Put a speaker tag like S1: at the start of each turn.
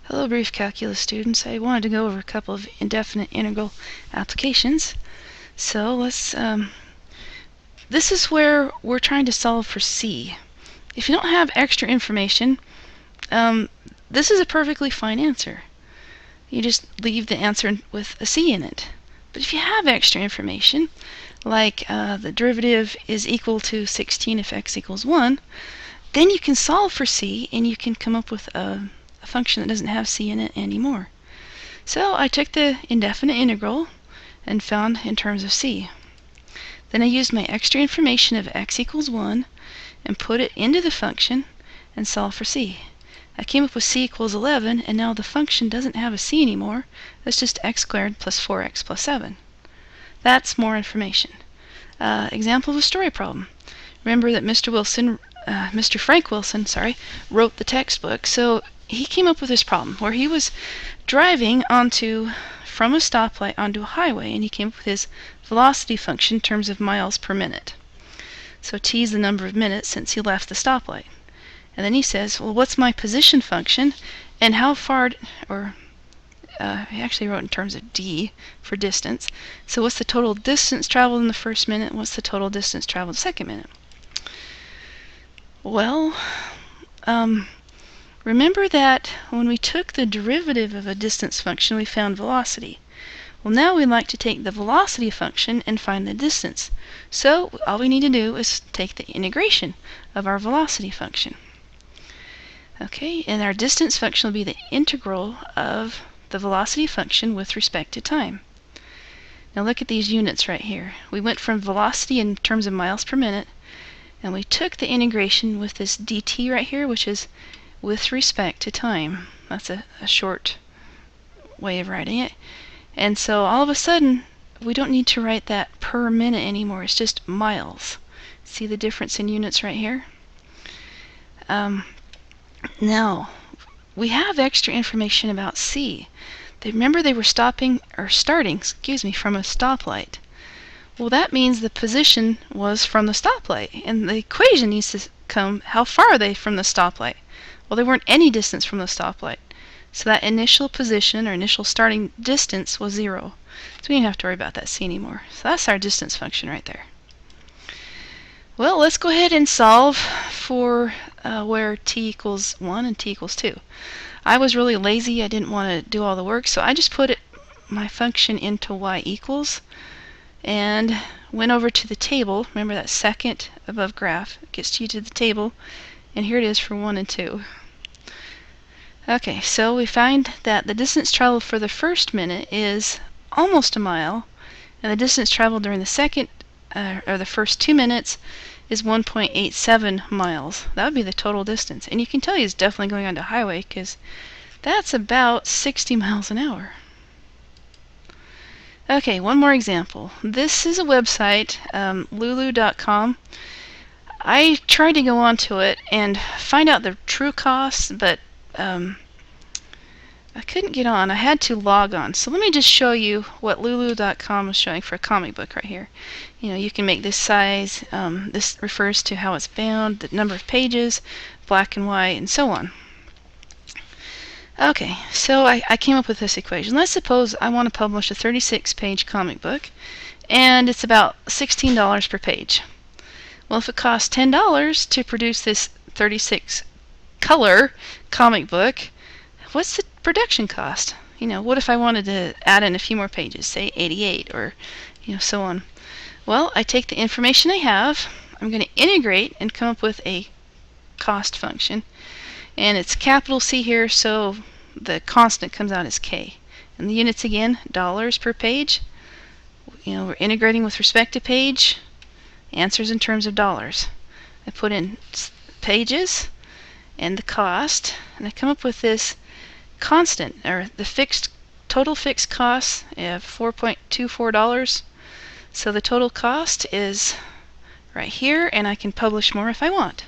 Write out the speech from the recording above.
S1: Hello, brief calculus students. I wanted to go over a couple of indefinite integral applications. So this is where we're trying to solve for c. If you don't have extra information, this is a perfectly fine answer. You just leave the answer with a c in it. But if you have extra information, like the derivative is equal to 16 if x equals 1, then you can solve for c and you can come up with a function that doesn't have c in it anymore. So I took the indefinite integral and found in terms of c. Then I used my extra information of x equals 1 and put it into the function and solved for c. I came up with c equals 11, and now the function doesn't have a c anymore. It's just x squared plus 4x plus 7. That's more information. Example of a story problem. Remember that Mr. Frank Wilson, wrote the textbook. So he came up with this problem where he was driving from a stoplight onto a highway, and he came up with his velocity function in terms of miles per minute. So t is the number of minutes since he left the stoplight. And then he says, well, what's my position function, and how far, he actually wrote in terms of d for distance. So what's the total distance traveled in the first minute, and what's the total distance traveled in the second minute? Well, remember that when we took the derivative of a distance function, we found velocity. Well, now we'd like to take the velocity function and find the distance. So all we need to do is take the integration of our velocity function. Okay, and our distance function will be the integral of the velocity function with respect to time. Now look at these units right here. We went from velocity in terms of miles per minute, and we took the integration with this dt right here, which is with respect to time. That's a short way of writing it. And so all of a sudden, we don't need to write that per minute anymore. It's just miles. See the difference in units right here? Now, we have extra information about c. Remember they were starting from a stoplight. Well, that means the position was from the stoplight, and the equation needs to come, how far are they from the stoplight? Well, they weren't any distance from the stoplight. So that initial position or initial starting distance was 0. So we don't have to worry about that c anymore. So that's our distance function right there. Well, let's go ahead and solve for where t equals 1 and t equals 2. I was really lazy. I didn't want to do all the work, so I just put my function into y equals and went over to the table. Remember that second above graph gets you to the table, and here it is for 1 and 2. Okay, so we find that the distance traveled for the first minute is almost a mile, and the distance traveled during the the first 2 minutes is 1.87 miles. That would be the total distance. And you can tell he's definitely going on the highway because that's about 60 miles an hour. Okay, one more example. This is a website, lulu.com. I tried to go onto it and find out the true costs, but I couldn't get on. I had to log on. So let me just show you what lulu.com is showing for a comic book right here. You can make this size. This refers to how it's bound, the number of pages, black and white, and so on. Okay, so I came up with this equation. Let's suppose I want to publish a 36-page comic book, and it's about $16 per page. Well, if it costs $10 to produce this 36-color comic book, what's the production cost? What if I wanted to add in a few more pages, say 88 or so on? Well, I take the information I have, I'm going to integrate and come up with a cost function. And it's capital C here, so the constant comes out as k. And the units again, dollars per page. We're integrating with respect to page. Answers in terms of dollars. I put in pages and the cost, and I come up with this constant, or the total fixed cost of $4.24. So the total cost is right here, and I can publish more if I want.